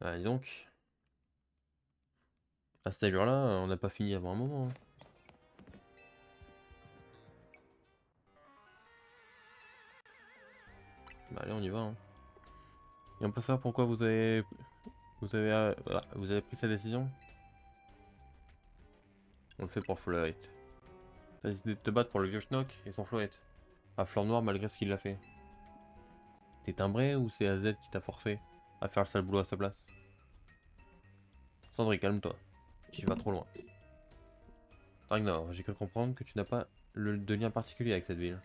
Ah, dis donc. À cette allure-là, on n'a pas fini avant un moment, hein. Bah allez, on y va, hein. Et on peut savoir pourquoi vous avez pris cette décision? On le fait pour Floyd. T'as décidé de te battre pour le vieux schnock et son Floyd. À fleur noire malgré ce qu'il a fait. T'es timbré ou c'est AZ qui t'a forcé à faire le sale boulot à sa place? Sandri, calme-toi. Tu vas trop loin. Ragnar, j'ai cru comprendre que tu n'as pas de lien particulier avec cette ville.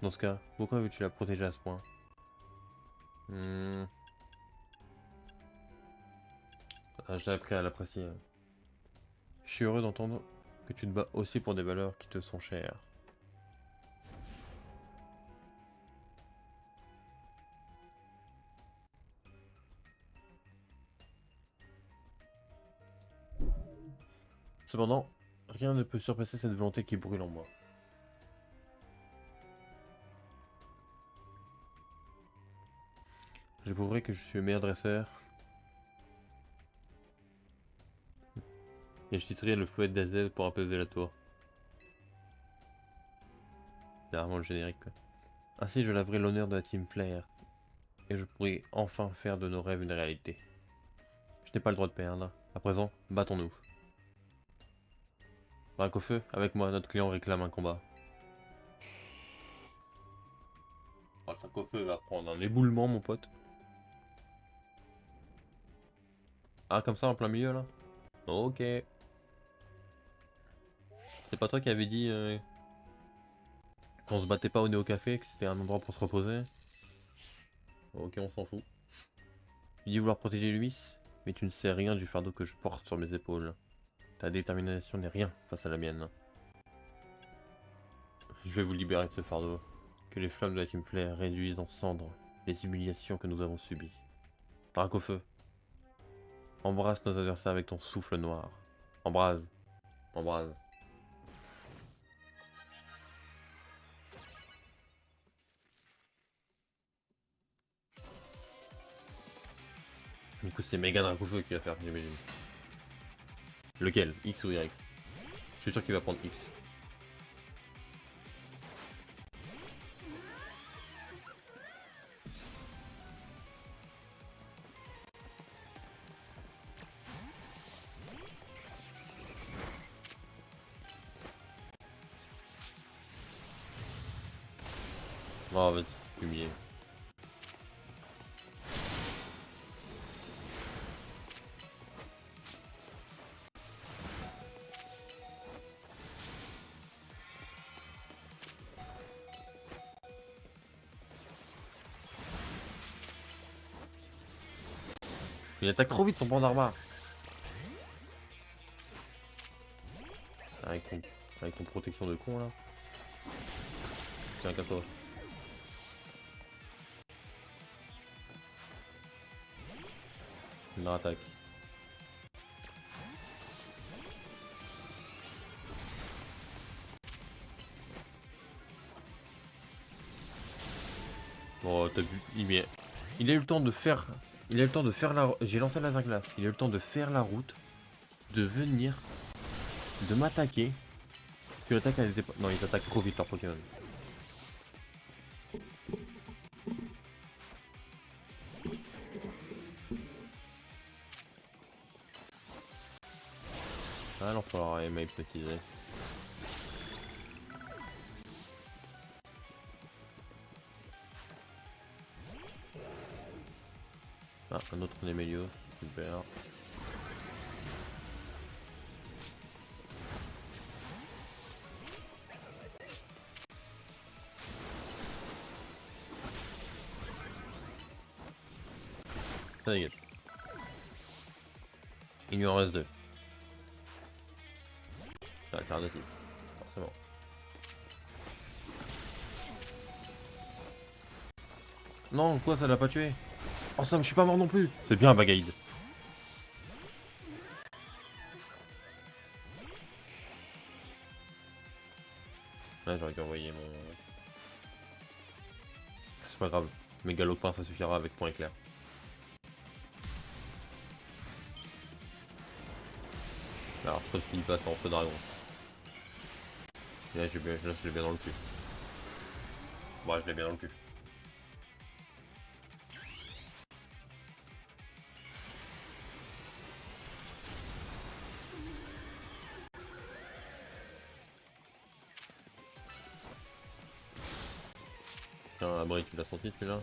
Dans ce cas, pourquoi veux-tu la protéger à ce point? J'ai appris à l'apprécier. Je suis heureux d'entendre que tu te bats aussi pour des valeurs qui te sont chères. Cependant, rien ne peut surpasser cette volonté qui brûle en moi. Je prouverai que je suis le meilleur dresseur et je titrerai le fouet d'Azel pour apaiser la tour. C'est vraiment le générique, quoi. Ainsi, je laverai l'honneur de la Team Flair et je pourrai enfin faire de nos rêves une réalité. Je n'ai pas le droit de perdre. À présent, battons-nous. Braque au feu, avec moi, notre client réclame un combat. Oh, le 5 au feu va prendre un éboulement, mon pote. Ah, comme ça, en plein milieu, là? Ok. C'est pas toi qui avais dit qu'on se battait pas au Néo Café, que c'était un endroit pour se reposer? Ok, on s'en fout. Tu dis vouloir protéger Luis, mais tu ne sais rien du fardeau que je porte sur mes épaules. Ta détermination n'est rien face à la mienne. Je vais vous libérer de ce fardeau. Que les flammes de la Team Flair réduisent en cendres les humiliations que nous avons subies. Braque au feu. Embrasse nos adversaires avec ton souffle noir. Embrase. Embrase. Du coup, c'est méga Drac au feu qui va faire, j'imagine. Lequel? X ou Y? Je suis sûr qu'il va prendre X. Oh, vas-y, fumier. Il attaque trop vite son banc d'armure. Avec ton, avec ton protection de con là. Tiens, casse-toi. Il leur attaque. Bon, t'as vu, il a eu le temps de faire. Il a eu le temps de faire la. J'ai lancé la glace. Il a eu le temps de faire la route, de venir, de m'attaquer. Que l'attaque elle était pas. Non, ils attaquent trop vite leur Pokémon. Ah, l'enfoiré, il m'a hypnotisé. Ah, un autre Nemelios, super. Ça dégage. Il lui en reste deux. Ah, Cardassive, forcément. Non, quoi, ça l'a pas tué? Oh, ça, je suis pas mort non plus. C'est bien, Bagaïd. Là, j'aurais dû envoyer mon. C'est pas grave. Mes galopins, ça suffira avec point éclair. Alors, sauf s'il passe en feu dragon. Et là, là, je l'ai bien dans le cul. Bon, je l'ai bien dans le cul. Tiens, Abri, tu l'as senti celui-là?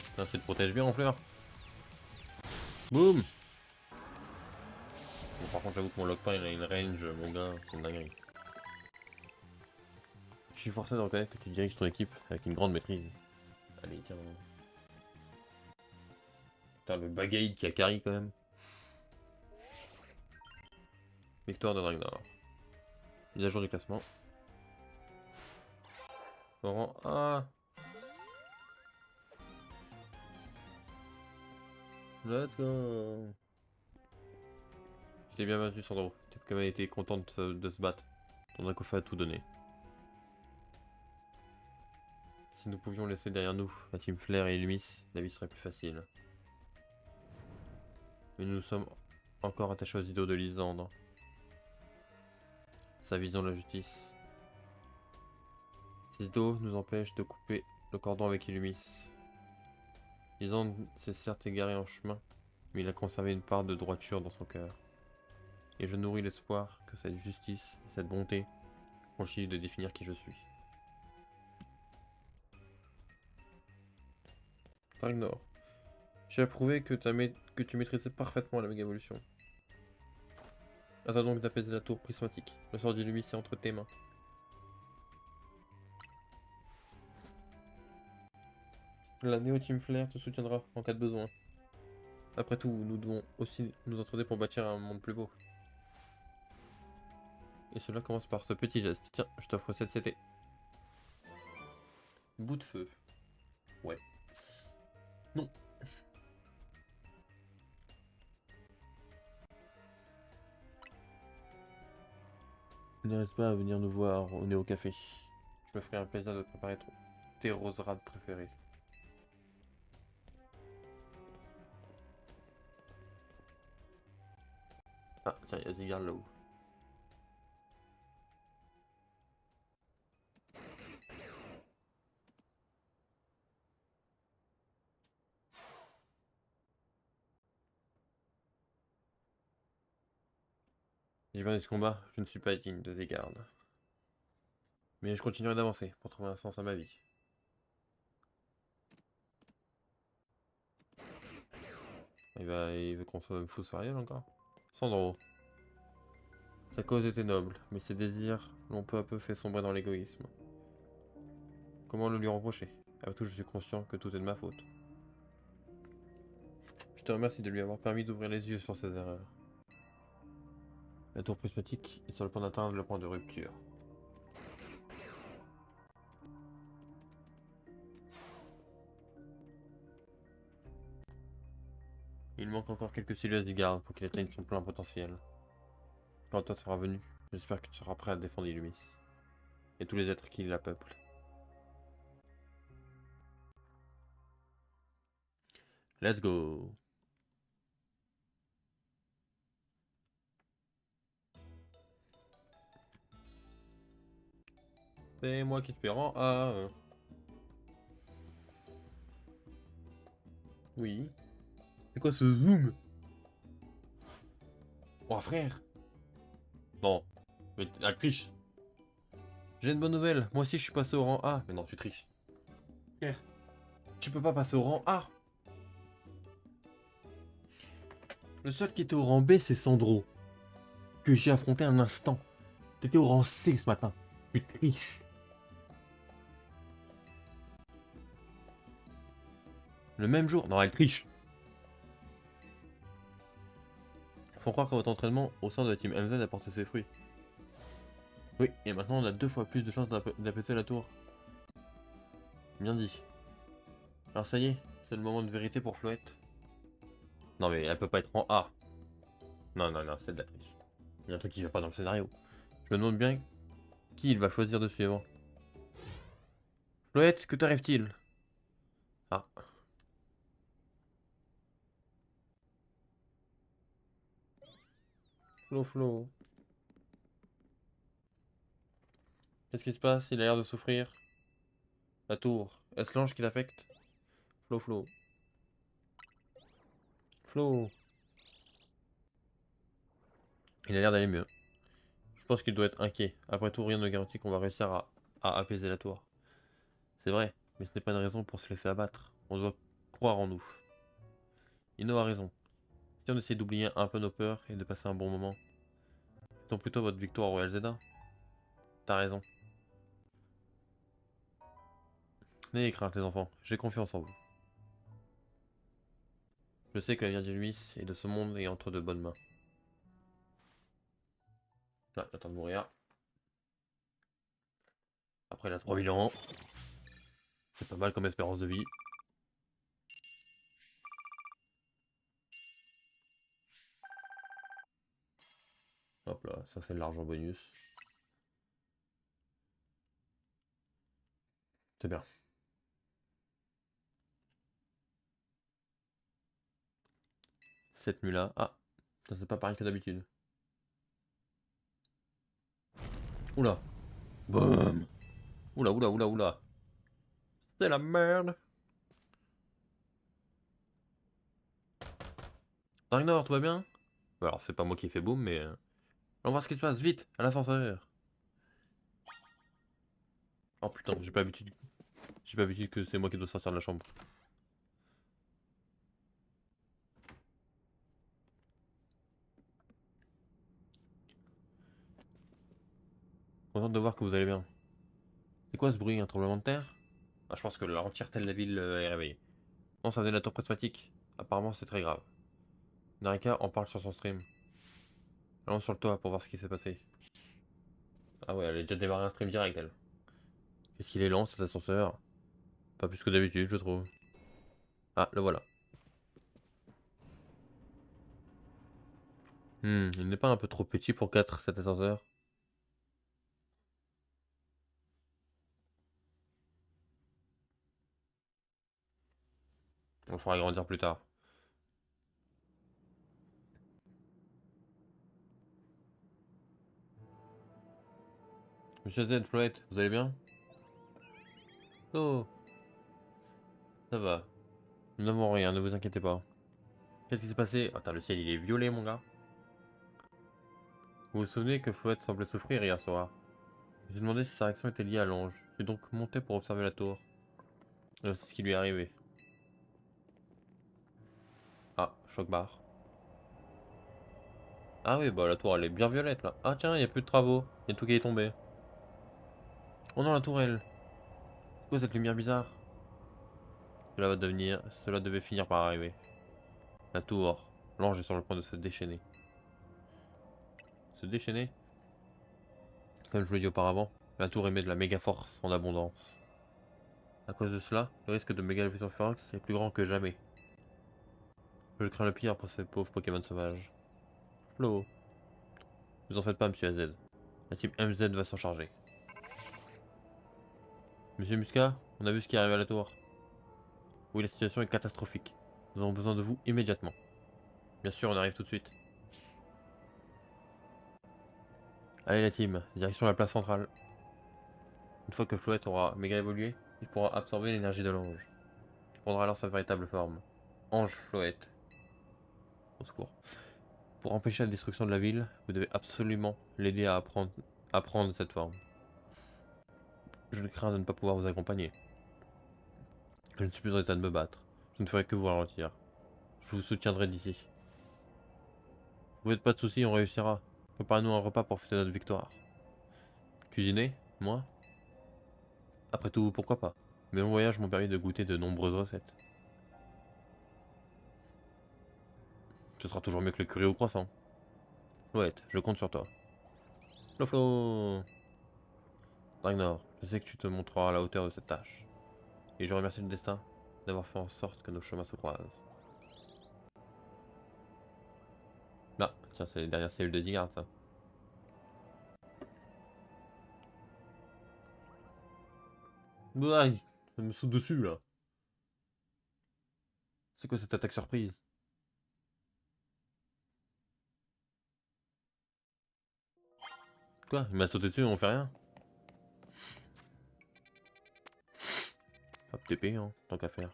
Putain, tu te protèges bien en fleur. Boum! Bon, par contre, j'avoue que mon lockpin il a une range, mon gars, c'est une dinguerie. Je suis forcé de reconnaître que tu diriges ton équipe avec une grande maîtrise. Allez, tiens. Putain, le Bagaid qui a carry quand même. Victoire de Dragnor. Mise à jour du classement. Au rang 1. Let's go. Je t'ai bien battu, Sandro. T'as quand même été content de se battre. Ton Dracofeu a tout donné. Si nous pouvions laisser derrière nous la team Flair et Illumis, la vie serait plus facile. Mais nous sommes encore attachés aux idéaux de Lysandre. Sa vision de la justice. Ces idéaux nous empêchent de couper le cordon avec Illumis. Lysandre s'est certes égaré en chemin, mais il a conservé une part de droiture dans son cœur. Et je nourris l'espoir que cette justice et cette bonté continuent de définir qui je suis. Dragnor. J'ai approuvé que tu maîtrisais parfaitement la méga évolution. Attends donc d'apaiser la tour prismatique. Le sort d'Illumis est entre tes mains. La Néo Team Flair te soutiendra en cas de besoin. Après tout, nous devons aussi nous entraider pour bâtir un monde plus beau. Et cela commence par ce petit geste. Tiens, je t'offre cette CT. Bout de feu. Ouais. Non. Ne reste pas à venir nous voir au Néo Café. Je me ferai un plaisir de préparer tes roserades préférées. Ah, tiens, il y a Zygarde là-haut. J'ai perdu ce combat, je ne suis pas digne de Zygarde. Mais je continuerai d'avancer pour trouver un sens à ma vie. Il veut qu'on se foute sur elle encore. Sandro. Sa cause était noble, mais ses désirs l'ont peu à peu fait sombrer dans l'égoïsme. Comment le lui reprocher? Après tout, je suis conscient que tout est de ma faute. Je te remercie de lui avoir permis d'ouvrir les yeux sur ses erreurs. La tour prismatique est sur le point d'atteindre le point de rupture. Il manque encore quelques cellules du garde pour qu'il atteigne son plein potentiel. Quand toi sera venu, j'espère que tu seras prêt à défendre Illumis et tous les êtres qui la peuplent. Let's go! C'est moi qui te rend à... Oui. C'est quoi ce zoom? Oh frère! Non. Mais elle triche. J'ai une bonne nouvelle. Moi aussi je suis passé au rang A. Mais non, tu triches. Frère. Tu peux pas passer au rang A. Le seul qui était au rang B, c'est Sandro. Que j'ai affronté un instant. T'étais au rang C ce matin. Tu triches. Le même jour? Non, elle triche. Faut croire que votre entraînement au sein de la team MZ a porté ses fruits. Oui, et maintenant on a 2 fois plus de chances d'apaiser la tour. Bien dit. Alors ça y est, c'est le moment de vérité pour Floette. Non mais elle peut pas être en A. Non, non, non, c'est de la triche. Il y a un truc qui va pas dans le scénario. Je me demande bien qui il va choisir de suivre. Floette, que t'arrive-t-il? Ah. Flo. Qu'est-ce qui se passe? Il a l'air de souffrir. La tour. Est-ce l'ange qui l'affecte? Flo. Flo. Il a l'air d'aller mieux. Je pense qu'il doit être inquiet. Après tout, rien ne garantit qu'on va réussir à apaiser la tour. C'est vrai, mais ce n'est pas une raison pour se laisser abattre. On doit croire en nous. Ino a raison. Si on essaie d'oublier un peu nos peurs et de passer un bon moment, faites plutôt votre victoire au Royal Zelda. T'as raison. N'ayez crainte les enfants, j'ai confiance en vous. Je sais que l'avenir d'Illumis et de ce monde est entre de bonnes mains. Ah, j'attends de mourir. Après la 3000 ans. C'est pas mal comme espérance de vie. Hop là, ça c'est l'argent bonus. C'est bien. 7 mulas. Ah, ça c'est pas pareil que d'habitude. Oula. Boum. Oula. C'est la merde. Ragnar, tout va bien? Bah, alors c'est pas moi qui ai fait boum, mais... On va voir ce qui se passe, vite, à l'ascenseur. Oh putain, j'ai pas l'habitude. J'ai pas l'habitude que c'est moi qui dois sortir de la chambre. Contente de voir que vous allez bien. C'est quoi ce bruit, un tremblement de terre? Ah, je pense que l'entièreté de la ville est réveillée. Non, ça venait de la tour prismatique. Apparemment, c'est très grave. Narika en parle sur son stream. Allons sur le toit pour voir ce qui s'est passé. Ah ouais, elle a déjà démarré un stream direct, elle. Qu'est-ce qu'il est lent, cet ascenseur? Pas plus que d'habitude, je trouve. Ah, le voilà. Il n'est pas un peu trop petit pour 4 cet ascenseur? On le fera agrandir plus tard. Monsieur Z, Floette, vous allez bien? Oh, ça va. Nous n'avons rien, ne vous inquiétez pas. Qu'est-ce qui s'est passé? Attends, le ciel il est violet, mon gars. Vous vous souvenez que Floette semblait souffrir hier soir? Je me suis demandé si sa réaction était liée à l'ange. Je suis donc monté pour observer la tour. C'est ce qui lui est arrivé. Ah, choc barre. Ah oui, bah la tour elle est bien violette là. Ah tiens, il n'y a plus de travaux. Il y a tout qui est tombé. Oh non, la tourelle. C'est quoi cette lumière bizarre? Cela devait finir par arriver. La tour. L'ange est sur le point de se déchaîner. Se déchaîner? Comme je vous l'ai dit auparavant, la tour émet de la méga force en abondance. À cause de cela, le risque de méga évolution Ferox est plus grand que jamais. Je crains le pire pour ces pauvres Pokémon sauvages. Flo, ne vous en faites pas, monsieur AZ. La team MZ va s'en charger. Monsieur Musca, on a vu ce qui arrive à la tour. Oui, la situation est catastrophique. Nous avons besoin de vous immédiatement. Bien sûr, on arrive tout de suite. Allez la team, direction la place centrale. Une fois que Floette aura méga évolué, il pourra absorber l'énergie de l'ange. Il prendra alors sa véritable forme. Ange Floette. Au secours. Pour empêcher la destruction de la ville, vous devez absolument l'aider à prendre cette forme. Je crains de ne pas pouvoir vous accompagner. Je ne suis plus en état de me battre. Je ne ferai que vous ralentir. Je vous soutiendrai d'ici. Vous faites pas de soucis, on réussira. Préparez-nous un repas pour fêter notre victoire. Cuisiner? Moi? Après tout, pourquoi pas? Mes longs voyages m'ont permis de goûter de nombreuses recettes. Ce sera toujours mieux que le curry au croissant. Ouais, je compte sur toi. Flo. Ragnar, je sais que tu te montreras à la hauteur de cette tâche. Et je remercie le destin d'avoir fait en sorte que nos chemins se croisent. Ah, tiens, c'est les dernières cellules de Zygarde, ça. Aïe, ça me saute dessus, là. C'est quoi cette attaque surprise? Quoi? Il m'a sauté dessus et on fait rien? Hop, TP, hein, tant qu'à faire.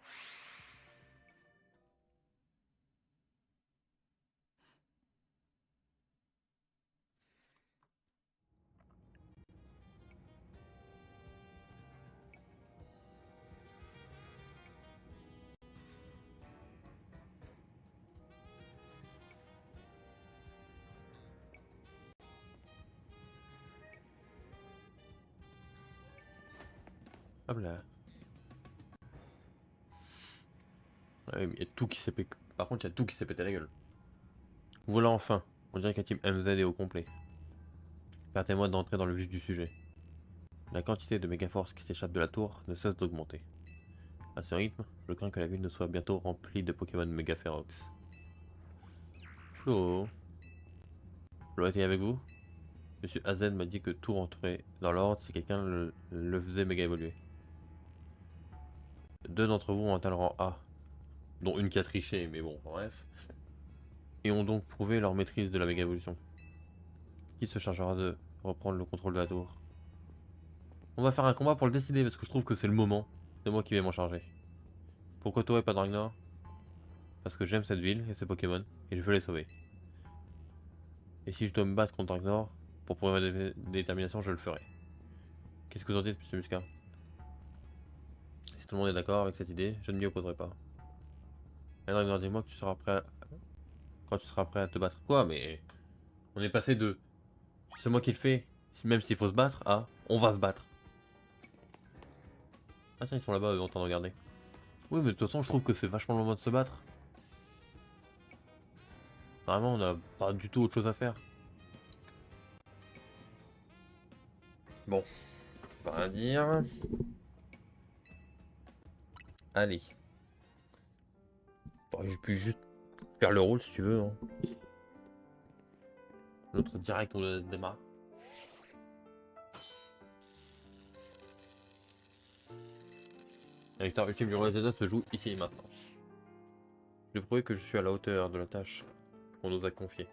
Hop là. Ouais, mais il y a tout qui s'est pété. Par contre, il y a tout qui s'est pété la gueule. Voilà enfin. On dirait qu'un team MZ est au complet. Permettez-moi d'entrer dans le vif du sujet. La quantité de mégaforce qui s'échappe de la tour ne cesse d'augmenter. À ce rythme, je crains que la ville ne soit bientôt remplie de Pokémon Mega Ferox. Flo. Flo était avec vous? Monsieur Hazen m'a dit que tout rentrait dans l'ordre si quelqu'un le faisait méga évoluer. Deux d'entre vous ont atteint le rang A, dont une qui a triché, mais bon, bref, et ont donc prouvé leur maîtrise de la méga évolution. Qui se chargera de reprendre le contrôle de la tour? On va faire un combat pour le décider parce que je trouve que c'est le moment. C'est moi qui vais m'en charger. Pourquoi toi et pas Dragnor? Parce que j'aime cette ville et ses Pokémon et je veux les sauver. Et si je dois me battre contre Dragnor pour prouver ma détermination, je le ferai. Qu'est-ce que vous en dites, monsieur Muscat? Si tout le monde est d'accord avec cette idée, je ne m'y opposerai pas. Et Dragnor, dis-moi que tu seras prêt quand tu seras prêt à te battre. Quoi? Mais on est passé de c'est moi qui le fais, même s'il faut se battre, à on va se battre. Ah tiens, ils sont là-bas, eux, en train de regarder. Oui, mais de toute façon, je trouve que c'est vachement le moment de se battre. Vraiment, on n'a pas du tout autre chose à faire. Bon, pas rien dire. Allez. Bon, j'ai pu juste faire le rôle si tu veux. Hein. L'autre direct, on démarre. La victoire ultime du roi Zelda se joue ici et maintenant. Je vais prouver que je suis à la hauteur de la tâche qu'on nous a confiée.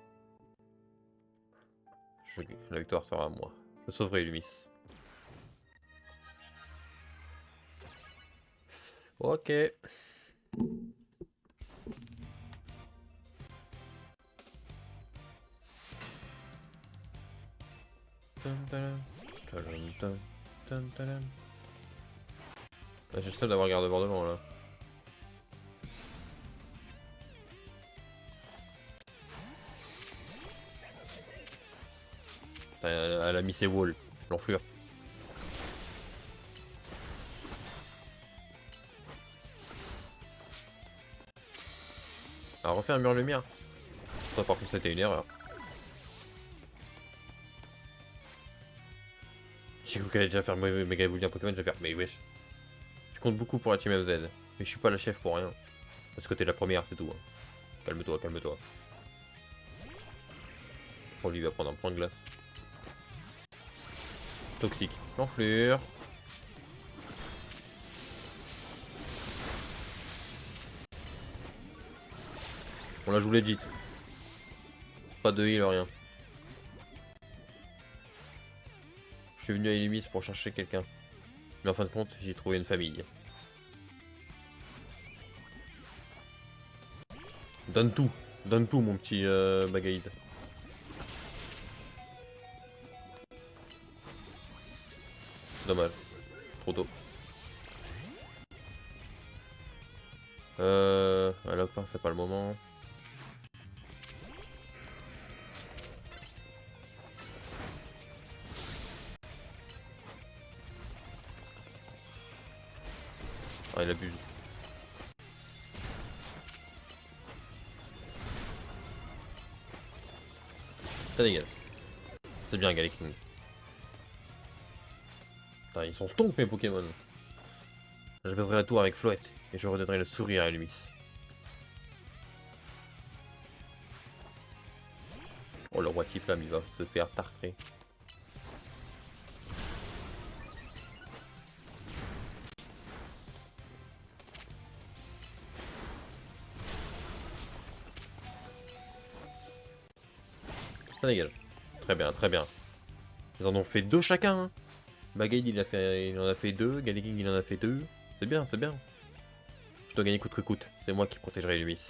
La victoire sera à moi. Je sauverai Lumis. Ok. J'ai le seul d'avoir garde-bord devant là. Elle a mis ses walls, l'enflure. Elle a refait un mur lumière. Ça par contre c'était une erreur. J'ai cru qu'elle allait déjà faire méga évoluer un Pokémon, je vais faire mais wesh. Tu comptes beaucoup pour la team MZ, mais je suis pas la chef pour rien. Parce que t'es la première, c'est tout. Hein. Calme-toi, calme-toi. Oh, lui il va prendre un point de glace. Toxique. L'enflure. On la joue legit. Pas de heal, rien. Je suis venu à Illumis pour chercher quelqu'un. Mais en fin de compte, j'ai trouvé une famille. Donne tout mon petit Bagaïd. Dommage. Trop tôt. À l'open, c'est pas le moment. Ah, il abuse. Ça dégage. C'est bien, Galaking. Putain, ils sont stonks mes Pokémon. Je baiserai la tour avec Floette et je redonnerai le sourire à Lumis. Oh, le roi Tiflam, il va se faire tartrer. Ça dégage. Très bien, très bien. Ils en ont fait 2 chacun. Hein. Bagade il en a fait 2, Galleging il en a fait 2. C'est bien, c'est bien. Je dois gagner coûte que coûte. C'est moi qui protégerai Lumis.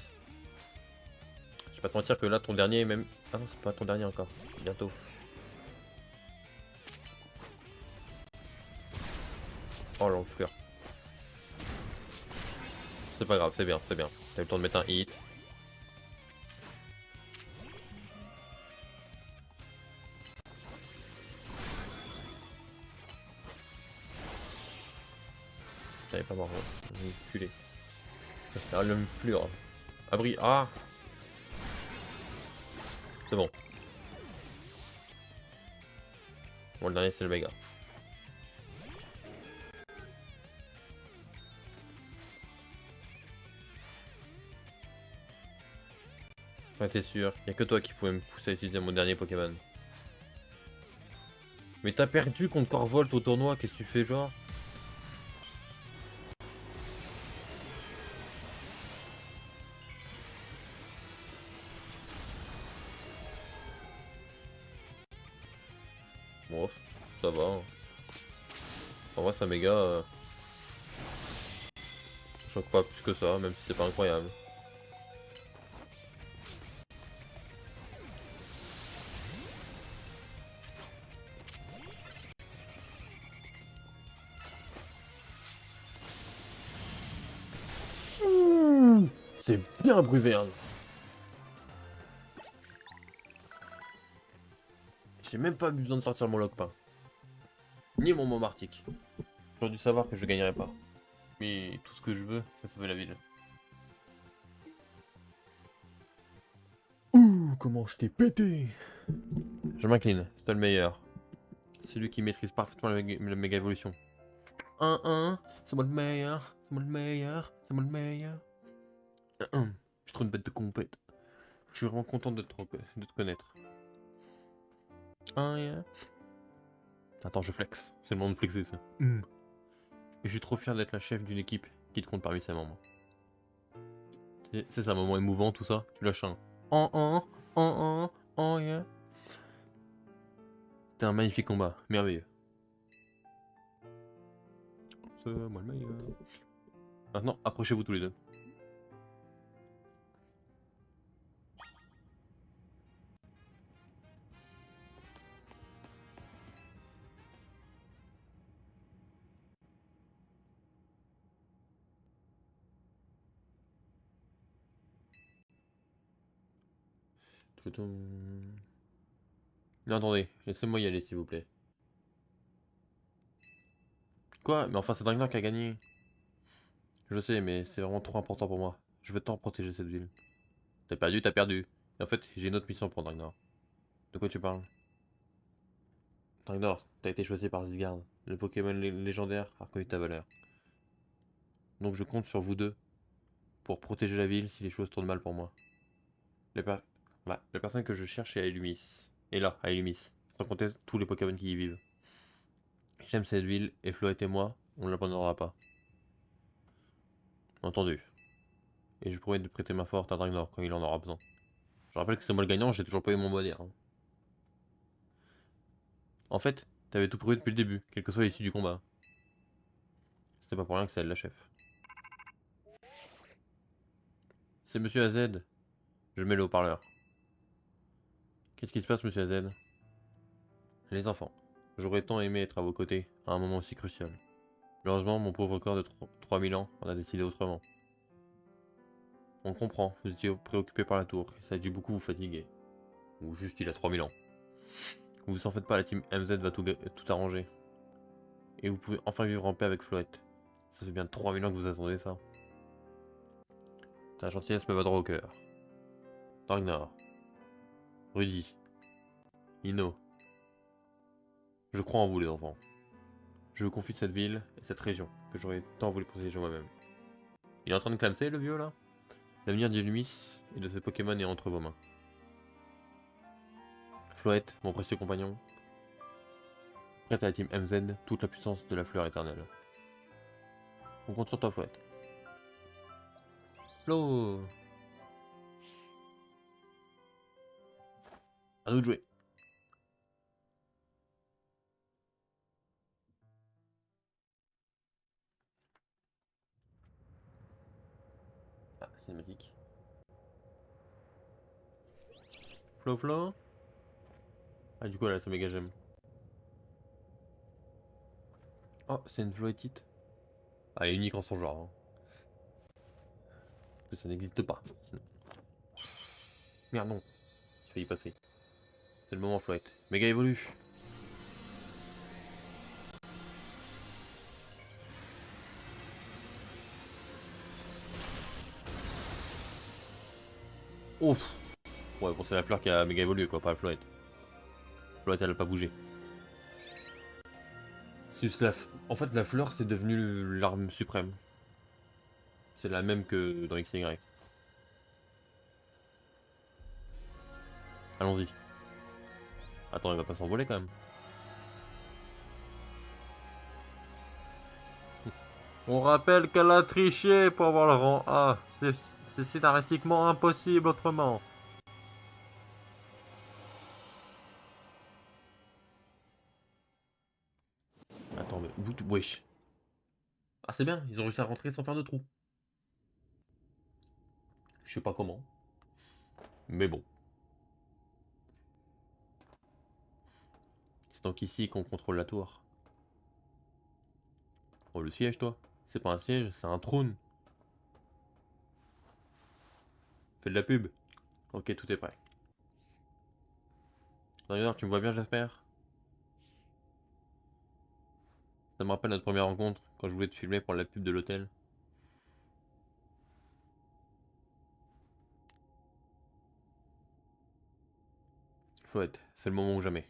Je vais pas te mentir que là ton dernier même... Ah non c'est pas ton dernier encore. Bientôt. Oh l'enflure. C'est pas grave, c'est bien, c'est bien. T'as eu le temps de mettre un hit. T'avais pas mort, j'ai culé. Ah l'enflure. Abri. Ah. C'est bon. Bon le dernier c'est le méga. J'en étais sûr, y'a que toi qui pouvais me pousser à utiliser mon dernier Pokémon. Mais t'as perdu contre Corvolt au tournoi, qu'est-ce que tu fais genre? Bon, ça va. Hein. En vrai, ça méga. Je choque pas plus que ça, même si c'est pas incroyable. C'est bien Bruverne. J'ai même pas besoin de sortir mon log-pain. Ni mon Momartic. J'aurais dû savoir que je gagnerais pas. Mais tout ce que je veux, c'est sauver la ville. Ouh, comment je t'ai pété! Je m'incline, c'est toi le meilleur. C'est lui qui maîtrise parfaitement la méga évolution. 1-1, c'est moi le meilleur, c'est moi le meilleur, c'est moi le meilleur. Je suis trop une bête de compète. Je suis vraiment content de te connaître. Yeah. Attends, je flex. C'est le moment de flexer ça. Et je suis trop fier d'être la chef d'une équipe qui te compte parmi ses membres. C'est un moment émouvant tout ça. Tu lâches un yeah. C'était un magnifique combat, merveilleux. C'est moi le meilleur. Maintenant, approchez-vous tous les deux. Non, attendez, laissez-moi y aller s'il vous plaît. Quoi? Mais enfin, c'est Dragnar qui a gagné. Je sais, mais c'est vraiment trop important pour moi. Je veux tant protéger cette ville. T'as perdu, t'as perdu. Et en fait, j'ai une autre mission pour Dragnar. De quoi tu parles? Dragnar, t'as été choisi par Zygarde. Le Pokémon légendaire a reconnu ta valeur. Donc je compte sur vous deux pour protéger la ville si les choses tournent mal pour moi. La personne que je cherche est Illumis. Et là, à Illumis. Sans compter tous les Pokémon qui y vivent. J'aime cette ville et Floette et moi, on ne l'abandonnera pas. Entendu. Et je promets de prêter ma force à Dragnor quand il en aura besoin. Je rappelle que c'est moi le gagnant, j'ai toujours pas eu mon mot à dire. Hein. En fait, t'avais tout prouvé depuis le début, quelle que soit l'issue du combat. C'était pas pour rien que c'est elle la chef. C'est Monsieur AZ. Je mets le haut-parleur. Qu'est-ce qui se passe, Monsieur AZ? Les enfants. J'aurais tant aimé être à vos côtés à un moment aussi crucial. Malheureusement, mon pauvre corps de 3000 ans en a décidé autrement. On comprend, vous étiez préoccupé par la tour, et ça a dû beaucoup vous fatiguer. Ou juste il a 3000 ans. Vous vous en faites pas, la team MZ va tout arranger. Et vous pouvez enfin vivre en paix avec Floette. Ça fait bien 3000 ans que vous attendez ça. Ta gentillesse me va droit au cœur. Ragnar. Rudy. Ino. Je crois en vous les enfants. Je vous confie cette ville et cette région que j'aurais tant voulu protéger moi-même. Il est en train de clamser le vieux là? L'avenir d'Illumis et de ses Pokémon est entre vos mains. Floette, mon précieux compagnon. Prête à la team MZ toute la puissance de la fleur éternelle. On compte sur toi, Floette. Flo. À nous de jouer. Ah, cinématique. Flow flow. Ah du coup là, ça méga j'aime. Oh, c'est une floétite. Ah, elle est unique en son genre. Hein. Parce que ça n'existe pas. Sinon. Merde non. J'ai failli passer. C'est le moment floette. Méga évolue. Ouf. Ouais, bon c'est la fleur qui a méga évolué quoi, pas la floette. La floette elle a pas bougé. C'est juste en fait la fleur c'est devenu l'arme suprême. C'est la même que dans X et Y. Allons-y. Attends, il va pas s'envoler quand même. On rappelle qu'elle a triché pour avoir le rang A. C'est scénaristiquement impossible autrement. Attends, mais... Wesh. Ah c'est bien, ils ont réussi à rentrer sans faire de trou. Je sais pas comment. Mais bon. C'est donc ici qu'on contrôle la tour. Oh le siège toi. C'est pas un siège, c'est un trône. Fais de la pub. Ok, tout est prêt. D'ailleurs, tu me vois bien j'espère? Ça me rappelle notre première rencontre, quand je voulais te filmer pour la pub de l'hôtel. Chouette, c'est le moment ou jamais.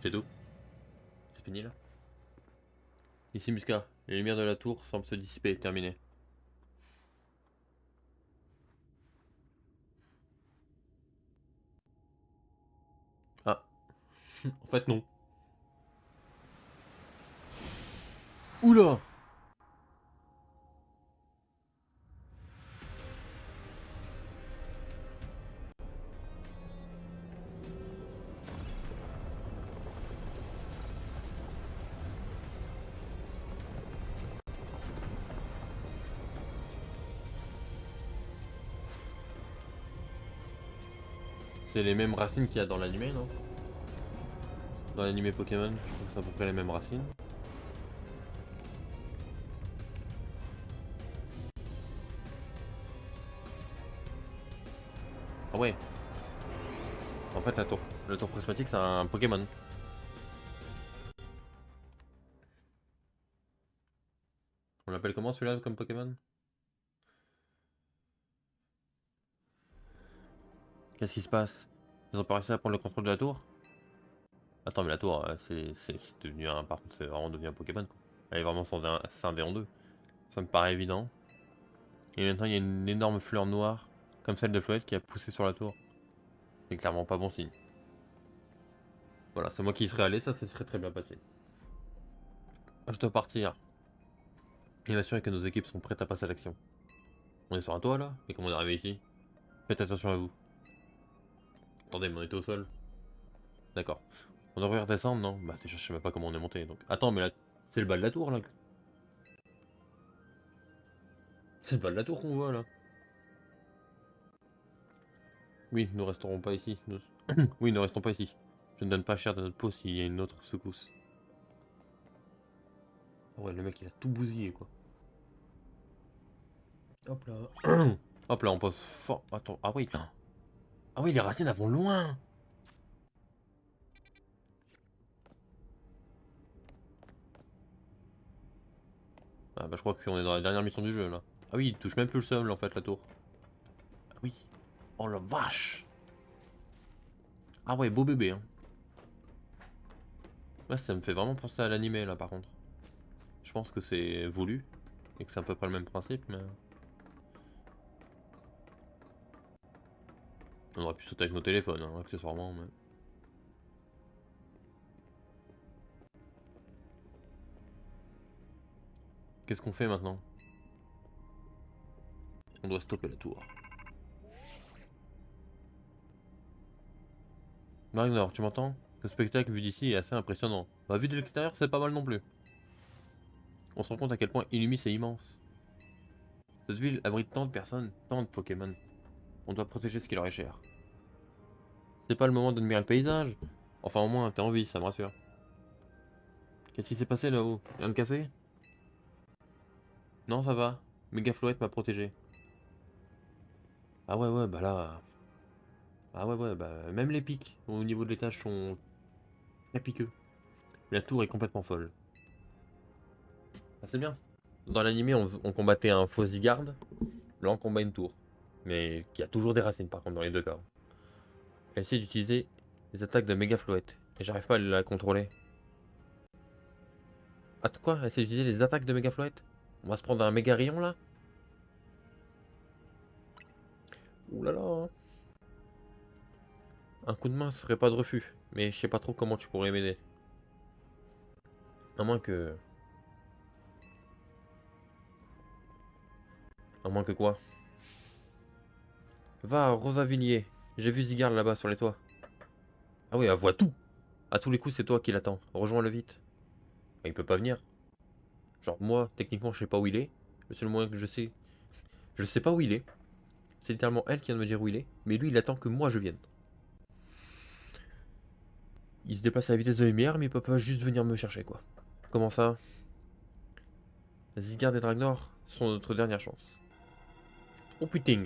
C'est tout. C'est fini là. Ici Musca, les lumières de la tour semblent se dissiper, terminé. Ah, en fait non. Oula! C'est les mêmes racines qu'il y a dans l'animé, non? Dans l'animé Pokémon, je crois que c'est à peu près les mêmes racines. Ah ouais, en fait le tour prismatique c'est un Pokémon. On l'appelle comment celui-là comme Pokémon? Qu'est-ce qui se passe? Ils ont pas réussi à prendre le contrôle de la tour? Attends, mais la tour, c'est devenu un... Par contre, c'est vraiment devenu un Pokémon, quoi. Elle est vraiment scindée en deux. Ça me paraît évident. Et maintenant, il y a une énorme fleur noire, comme celle de Floette, qui a poussé sur la tour. C'est clairement pas bon signe. Voilà, c'est moi qui y serais allé, ça se serait très bien passé. Je dois partir. Et m'assurer que nos équipes sont prêtes à passer à l'action. On est sur un toit, là? Mais comment on est arrivé ici? Faites attention à vous. Attendez, mais on était au sol. D'accord. On devrait redescendre, non? Bah déjà, je sais même pas comment on est monté, donc... Attends, mais là... C'est le bas de la tour, là? C'est le bas de la tour qu'on voit, là. Oui, nous resterons pas ici. Oui, ne restons pas ici. Je ne donne pas cher de notre peau s'il y a une autre secousse. Ah ouais, le mec, il a tout bousillé, quoi. Hop là. Hop là, on pose fort... Attends, ah oui. Ah oui, les racines, elles vont loin. Ah bah, je crois qu'on est dans la dernière mission du jeu, là. Ah oui, il touche même plus le sol, en fait, la tour. Ah oui. Oh la vache. Ah ouais, beau bébé, hein. Là, ça me fait vraiment penser à l'animé, là, par contre. Je pense que c'est voulu. Et que c'est à peu près le même principe, mais... On aurait pu sauter avec nos téléphones, hein, accessoirement, mais... Qu'est-ce qu'on fait maintenant? On doit stopper la tour. Magnor, tu m'entends? Le spectacle vu d'ici est assez impressionnant. Bah, vu de l'extérieur, c'est pas mal non plus. On se rend compte à quel point Illumi c'est immense. Cette ville abrite tant de personnes, tant de Pokémon. On doit protéger ce qui leur est cher. C'est pas le moment d'admirer le paysage. Enfin, au moins, t'es en vie, ça me rassure. Qu'est-ce qui s'est passé là-haut? Rien de cassé? Non, ça va. Megafloette m'a protégé. Ah ouais, ouais, bah là... Ah ouais, ouais, bah même les pics au niveau de l'étage sont très piqueux. La tour est complètement folle. Ah, c'est bien. Dans l'animé, on combattait un faux Zygarde. Là, on combat une tour. Mais qui a toujours des racines, par contre, dans les deux cas. Elle essaie d'utiliser les attaques de Megafloette. Et j'arrive pas à la contrôler. Ah, quoi? Elle essaie d'utiliser les attaques de Megafloette? On va se prendre un méga rayon, là? Ouh là là. Un coup de main, ce serait pas de refus. Mais je sais pas trop comment tu pourrais m'aider. À moins que... À moins que quoi? Va à Rosavilliers. J'ai vu Zygarde là-bas sur les toits. Ah oui, elle voit tout. À tous les coups, c'est toi qui l'attends. Rejoins-le vite. Ah, il peut pas venir. Genre, moi, techniquement, je sais pas où il est. Le seul moyen que je sais pas où il est. C'est littéralement elle qui vient de me dire où il est. Mais lui, il attend que moi je vienne. Il se déplace à la vitesse de la lumière, mais il peut pas juste venir me chercher, quoi. Comment ça? Zygarde et Dragnor sont notre dernière chance. Oh putain.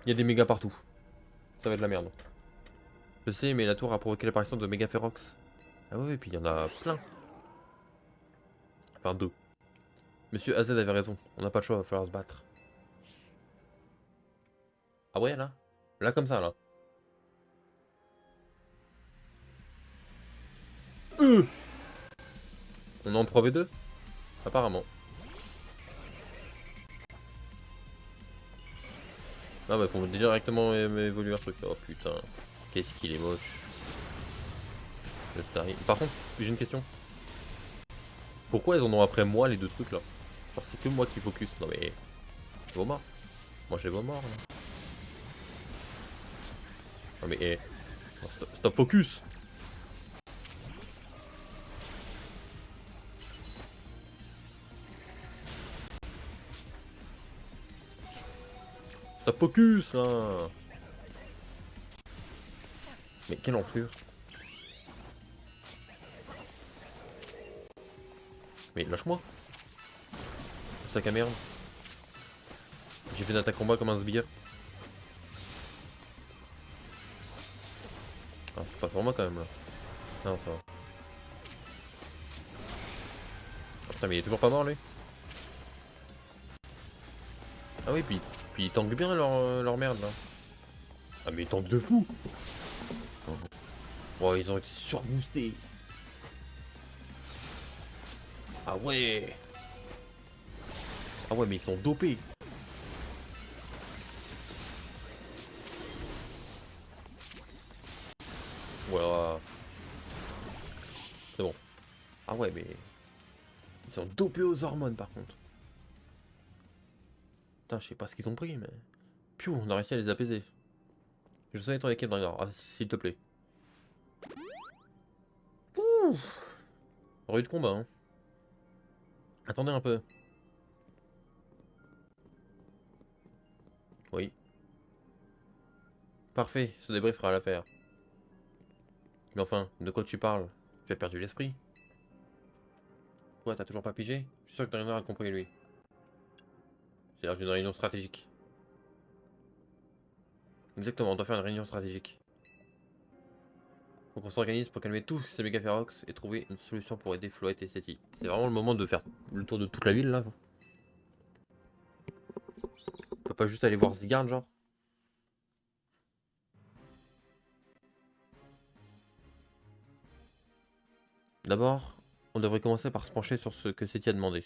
Il y a des mégas partout. Ça va être la merde. Je sais, mais la tour a provoqué l'apparition de méga Ferox. Ah ouais, et puis il y en a plein. Enfin, deux. Monsieur AZ avait raison. On n'a pas le choix, il va falloir se battre. Ah ouais, là? Là, comme ça, là. On est en 3v2? Apparemment. Ah bah, faut directement évoluer un truc. Oh putain. Qu'est-ce qu'il est moche. Le Starry. Par contre, j'ai une question. Pourquoi ils en ont après moi, les deux trucs, là? Genre, c'est que moi qui focus. Non mais... Vos morts. Moi, j'ai vos morts, là. Non mais... Stop, stop focus. Stop focus, là. Mais quelle enflure. Mais lâche-moi. Sac à merde. J'ai fait une attaque combat comme un sbire. Ah, c'est pas sur moi quand même là. Non, ça va. Ah, putain, mais il est toujours pas mort lui. Ah oui, puis ils tankent bien leur merde là. Ah, mais ils tankent de fou. Oh, ils ont été surboostés. Ah ouais. Ah ouais, mais ils sont dopés. Voilà. C'est bon. Ah ouais, mais... Ils sont dopés aux hormones par contre. Putain, je sais pas ce qu'ils ont pris, mais... Piou, on a réussi à les apaiser. Je sens ton équipe dans le nord. Ah, s'il te plaît. Ouh. Rude combat, hein. Attendez un peu. Oui. Parfait, ce débrief fera l'affaire. Mais enfin, de quoi tu parles? Tu as perdu l'esprit? Quoi, t'as toujours pas pigé? Je suis sûr que Draenor a compris lui. C'est l'heure d'une réunion stratégique. Exactement, on doit faire une réunion stratégique. Faut qu'on s'organise pour calmer tous ces méga Ferox et trouver une solution pour aider Floette et Seti. C'est vraiment le moment de faire le tour de toute la ville là. On peut pas juste aller voir Zygarde genre. D'abord, on devrait commencer par se pencher sur ce que Seti a demandé.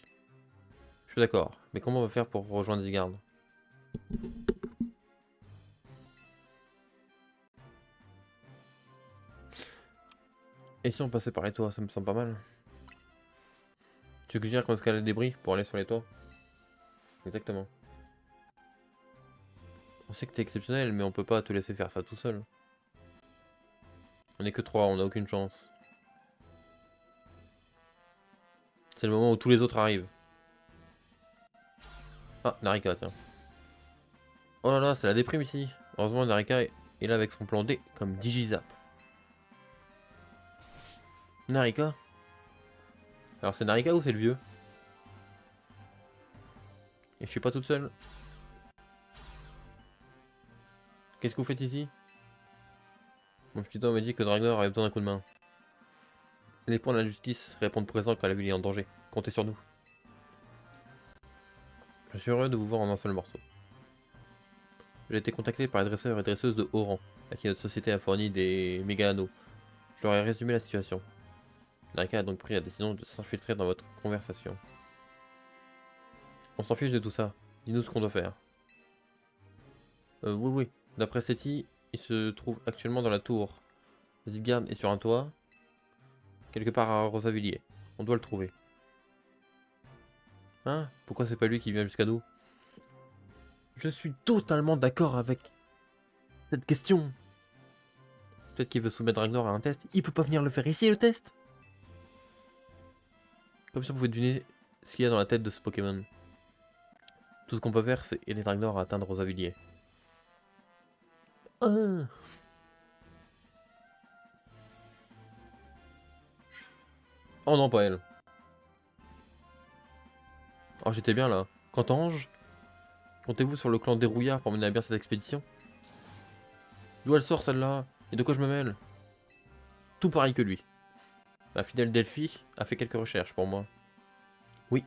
Je suis d'accord, mais comment on va faire pour rejoindre Zygarde? Et si on passait par les toits, ça me semble pas mal. Tu veux que je dise qu'on escalade les débris pour aller sur les toits? Exactement. On sait que t'es exceptionnel, mais on peut pas te laisser faire ça tout seul. On est que 3, on a aucune chance. C'est le moment où tous les autres arrivent. Ah, Narika, tiens. Oh là là, c'est la déprime ici. Heureusement, Narika est là avec son plan D, comme Digizap. Narika? Alors c'est Narika ou c'est le vieux? Et je suis pas toute seule. Qu'est-ce que vous faites ici? Mon petit homme m'a dit que Dragnor avait besoin d'un coup de main. Les points de la justice répondent présent quand la ville est en danger. Comptez sur nous. Je suis heureux de vous voir en un seul morceau. J'ai été contacté par les dresseurs et dresseuses de haut rang, à qui notre société a fourni des méga anneaux. Je leur ai résumé la situation. Narika a donc pris la décision de s'infiltrer dans votre conversation. On s'en fiche de tout ça. Dis-nous ce qu'on doit faire. Oui, oui. D'après Seti, il se trouve actuellement dans la tour. Zidgard est sur un toit, quelque part à Rosavilliers. On doit le trouver. Hein? Pourquoi c'est pas lui qui vient jusqu'à nous? Je suis totalement d'accord avec cette question. Peut-être qu'il veut soumettre Ragnar à un test. Il peut pas venir le faire ici, le test? Comme si on pouvait deviner ce qu'il y a dans la tête de ce Pokémon. Tout ce qu'on peut faire, c'est aider Ragnar à atteindre Rosavilliers. Ah. Oh non, pas elle. Oh, j'étais bien là. Qu'entends-je? Comptez-vous sur le clan Dérouillard pour mener à bien cette expédition? D'où elle sort celle-là? Et de quoi je me mêle? Tout pareil que lui. Ma fidèle Delphi a fait quelques recherches pour moi. Oui,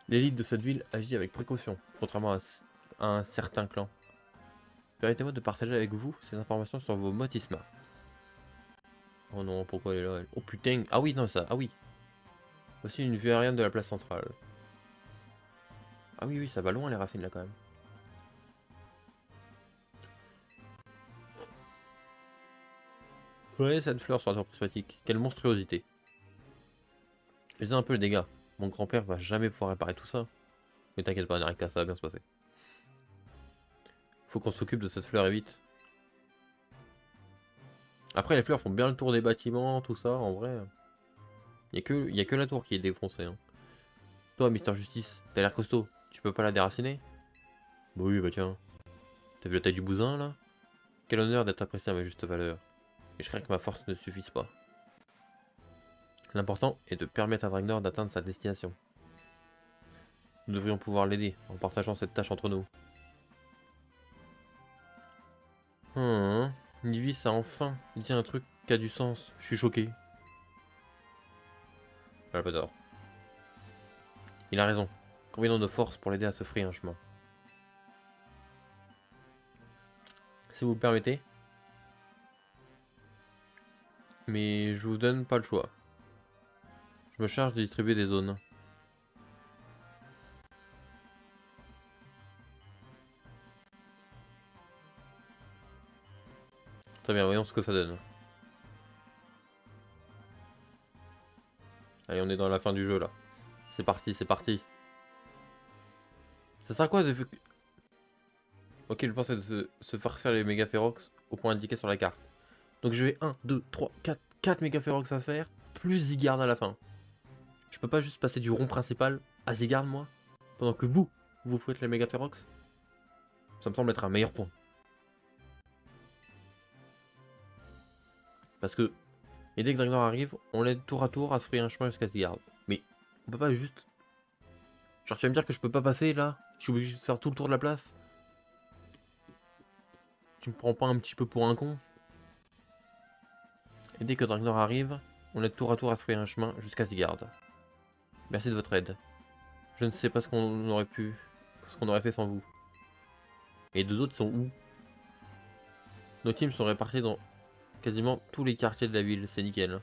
l'élite de cette ville agit avec précaution, contrairement à un certain clan. Permettez-moi de partager avec vous ces informations sur vos motisma. Oh non, pourquoi elle est là elle? Oh putain, ah oui, non, ça, ah oui. Voici une vue aérienne de la place centrale. Ah oui, oui, ça va loin les racines là quand même. Regardez cette fleur sur la tour prismatique, quelle monstruosité. Lisez un peu les dégâts. Mon grand-père va jamais pouvoir réparer tout ça. Mais t'inquiète pas, Narika, ça va bien se passer. Faut qu'on s'occupe de cette fleur et vite. Après, les fleurs font bien le tour des bâtiments, tout ça, en vrai. Y a que la tour qui est défoncée. Hein. Toi, Mister Justice, t'as l'air costaud. Tu peux pas la déraciner? Bah oui, bah tiens. T'as vu la taille du bousin, là? Quel honneur d'être apprécié à ma juste valeur. Et je crains que ma force ne suffise pas. L'important est de permettre à Dragnor d'atteindre sa destination. Nous devrions pouvoir l'aider en partageant cette tâche entre nous. Nivis a enfin dit un truc qui a du sens. Je suis choqué. Alpador. Il a raison. Combinons nos forces pour l'aider à se frayer un chemin. Si vous le permettez. Mais je vous donne pas le choix. Je me charge de distribuer des zones. Très bien, voyons ce que ça donne. Allez, on est dans la fin du jeu là. C'est parti, c'est parti. Ça sert à quoi de... Ok, le plan c'est de se farcir les méga Ferox au point indiqué sur la carte. Donc je vais 1, 2, 3, 4 méga Ferox à faire, plus Zygarde à la fin. Je peux pas juste passer du rond principal à Zygarde moi, pendant que vous faites les méga Ferox. Ça me semble être un meilleur point. Parce que, et dès que Dragnor arrive, on l'aide tour à tour à se frayer un chemin jusqu'à Zygarde. Mais, on peut pas juste... Genre tu vas me dire que je peux pas passer là? Je suis obligé de faire tout le tour de la place? Tu me prends pas un petit peu pour un con? Et dès que Dragnor arrive, on aide tour à tour à se frayer un chemin jusqu'à Zygarde. Merci de votre aide. Je ne sais pas ce qu'on aurait pu... ce qu'on aurait fait sans vous. Et les deux autres sont où? Nos teams sont répartis dans quasiment tous les quartiers de la ville, c'est nickel.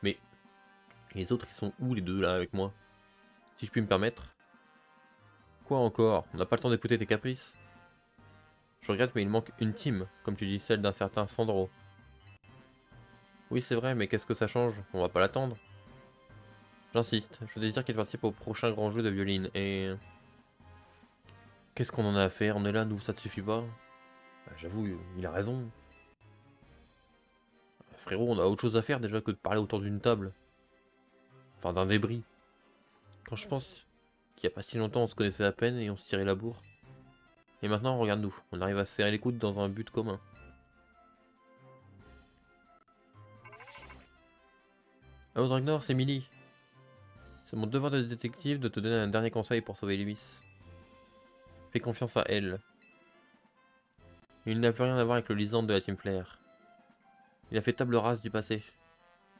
Mais les autres ils sont où les deux là avec moi? Si je puis me permettre. Quoi encore? On n'a pas le temps d'écouter tes caprices? Je regrette mais il manque une team, comme tu dis celle d'un certain Sandro. Oui, c'est vrai, mais qu'est-ce que ça change? On va pas l'attendre. J'insiste, je désire qu'il participe au prochain grand jeu de violine, et... Qu'est-ce qu'on en a à faire? On est là, nous, ça te suffit pas? Bah, j'avoue, il a raison. Frérot, on a autre chose à faire déjà que de parler autour d'une table. Enfin, d'un débris. Quand je pense qu'il y a pas si longtemps, on se connaissait à peine et on se tirait la bourre. Et maintenant, regarde-nous, on arrive à se serrer les coudes dans un but commun. Oh, Dragnor, c'est Millie. C'est mon devoir de détective de te donner un dernier conseil pour sauver Lewis. Fais confiance à elle. Il n'a plus rien à voir avec le Lysandre de la Team Flare. Il a fait table rase du passé.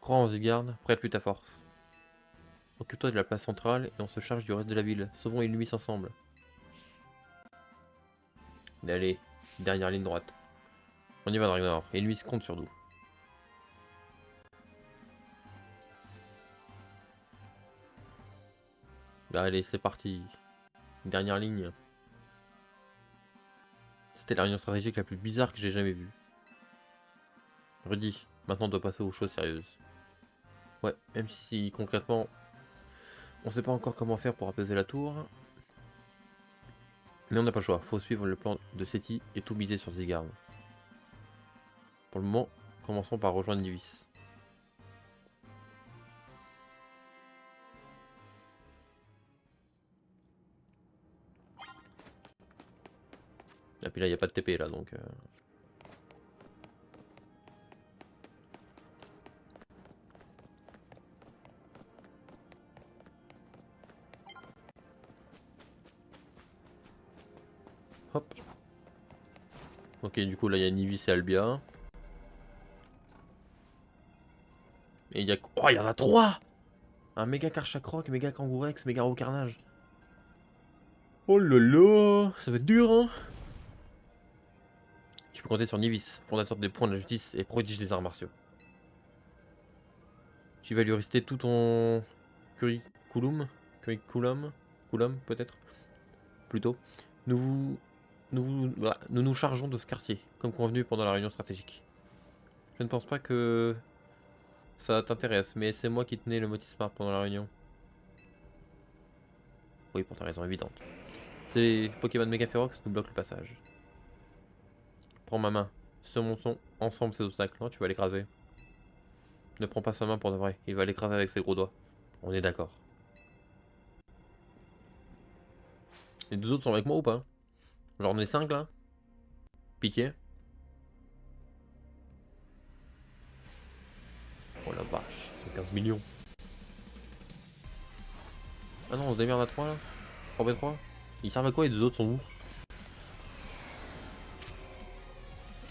Crois en Zygarde, prête-lui ta force. Occupe-toi de la place centrale et on se charge du reste de la ville. Sauvons Illumis ensemble. Allez, dernière ligne droite. On y va, Dragnor. Illumis compte sur nous. Allez, c'est parti. Dernière ligne. C'était la réunion stratégique la plus bizarre que j'ai jamais vue. Rudy, maintenant on doit passer aux choses sérieuses. Ouais, même si concrètement, on sait pas encore comment faire pour apaiser la tour. Mais on n'a pas le choix, faut suivre le plan de Seti et tout miser sur Zygarde. Pour le moment, commençons par rejoindre Nivis. Et puis là, il n'y a pas de TP là, donc... Hop. Ok, du coup là, il y a Nivis et Albia. Et il y a... Oh, il y en a 3. Un méga Karchakroc, méga Kangourex, méga Rocarnage. Oh là là, ça va être dur, hein. Tu peux compter sur Nivis, fondateur des points de la justice et prodige des arts martiaux. Tu vas lui rester tout ton curriculum, curriculum peut-être, plutôt. Nous nous chargeons de ce quartier, comme convenu pendant la réunion stratégique. Je ne pense pas que ça t'intéresse, mais c'est moi qui tenais le motismart pendant la réunion. Oui, pour ta raison évidente. Ces Pokémon Mega Ferox nous bloquent le passage. Prends ma main. Surmontons ensemble ces obstacles. Non, tu vas l'écraser. Ne prends pas sa main pour de vrai. Il va l'écraser avec ses gros doigts. On est d'accord. Les deux autres sont avec moi ou pas? Genre on est 5 là? Pitié. Oh la vache, c'est 15 millions. Ah non, on se démerde à 3 là? 3v3? Ils servent à quoi et les deux autres sont où?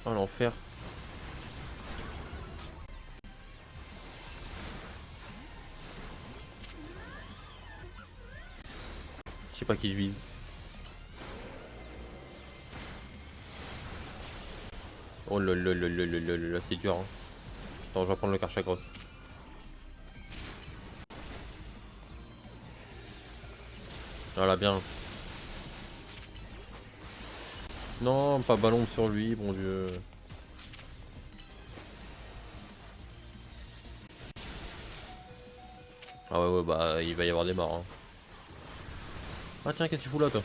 Oh l'enfer. Je sais pas qui je vise. Oh là là là là là là là, c'est dur hein. Attends, je vais prendre le Karchakroc. Voilà, bien. Non, pas ballon sur lui, bon dieu. Ah ouais, ouais, bah il va y avoir des morts. Hein. Ah tiens, qu'est-ce que tu fous là toi?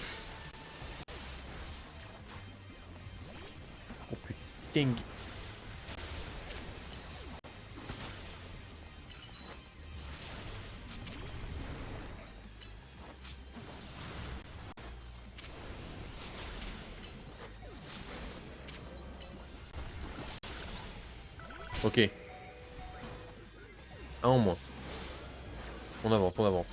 Oh putain. Ok. Un en moins. On avance, on avance.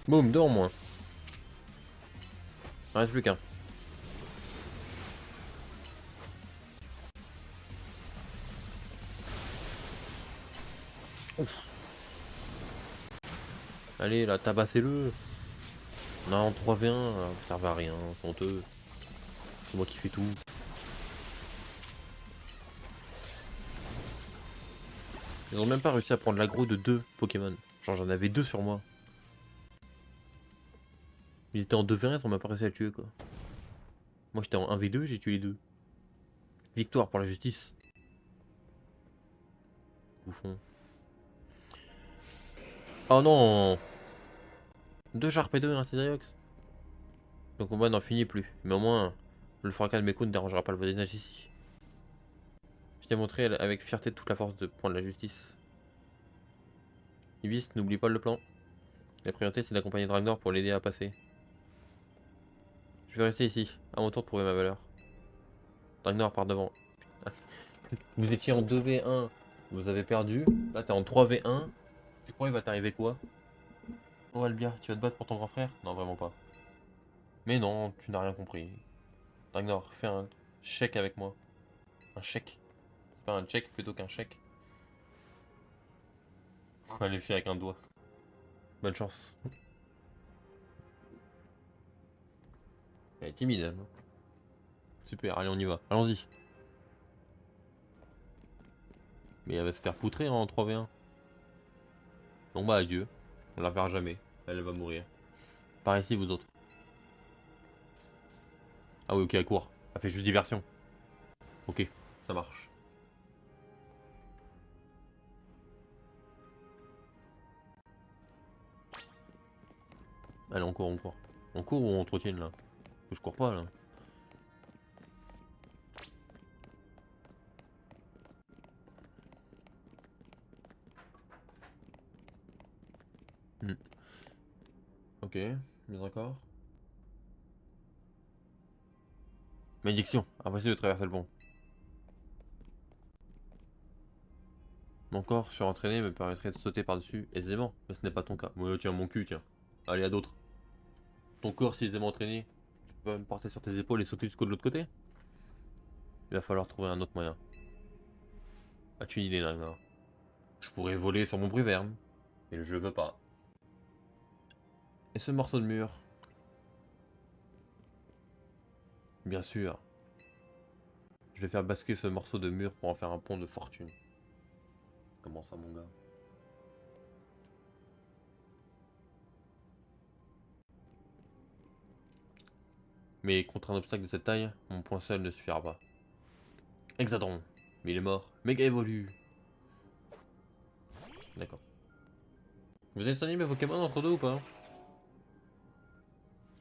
Boum, deux en moins. Il reste plus qu'un. Ouf. Allez, là, tabassez-le. Non, 3v1, ça servait à rien, c'est honteux. C'est moi qui fais tout. Ils ont même pas réussi à prendre l'aggro de deux Pokémon. Genre, j'en avais deux sur moi. Ils étaient en 2v1, ils ont même pas réussi à le tuer quoi. Moi j'étais en 1v2, j'ai tué les deux. Victoire pour la justice. Bouffon. Oh non. 2 Sharp et 2 un Cisaiox. Le combat n'en finit plus. Mais au moins, le fracas de mes coups ne dérangera pas le voisinage ici. Je t'ai montré avec fierté toute la force de prendre la justice. Ibis, n'oublie pas le plan. La priorité c'est d'accompagner Dragnor pour l'aider à passer. Je vais rester ici, à mon tour de prouver ma valeur. Dragnor part devant. Vous étiez en 2v1, vous avez perdu. Là t'es en 3v1. Tu crois il va t'arriver quoi? Oh Albia, tu vas te battre pour ton grand frère? Non, vraiment pas. Mais non, tu n'as rien compris. Dragnor, fais un chèque avec moi. Un chèque. C'est pas un check plutôt qu'un chèque. On va les faire avec un doigt. Bonne chance. Elle est timide. Elle. Super, allez on y va. Allons-y. Mais elle va se faire poutrer en 3v1. Bon bah adieu. On la verra jamais. Elle va mourir. Par ici vous autres. Ah oui ok elle court. Elle fait juste diversion. Ok, ça marche. Allez on court, on court. On court ou on trottine là? Je cours pas là. Hmm. Ok, mieux encore. Malédiction, impossible de traverser le pont. Mon corps surentraîné me permettrait de sauter par-dessus aisément, mais ce n'est pas ton cas. Ouais, tiens, mon cul, tiens. Allez, à d'autres. Ton corps si aisément entraîné, tu peux me porter sur tes épaules et sauter jusqu'au de l'autre côté? Il va falloir trouver un autre moyen. As-tu une idée, Nagnar? Je pourrais voler sur mon bruverne, mais je veux pas. Et ce morceau de mur? Bien sûr. Je vais faire basculer ce morceau de mur pour en faire un pont de fortune. Comment ça, mon gars? Mais contre un obstacle de cette taille, mon point seul ne suffira pas. Hexadron. Mais il est mort. Méga évolue. D'accord. Vous avez soigné mes Pokémon entre deux ou pas?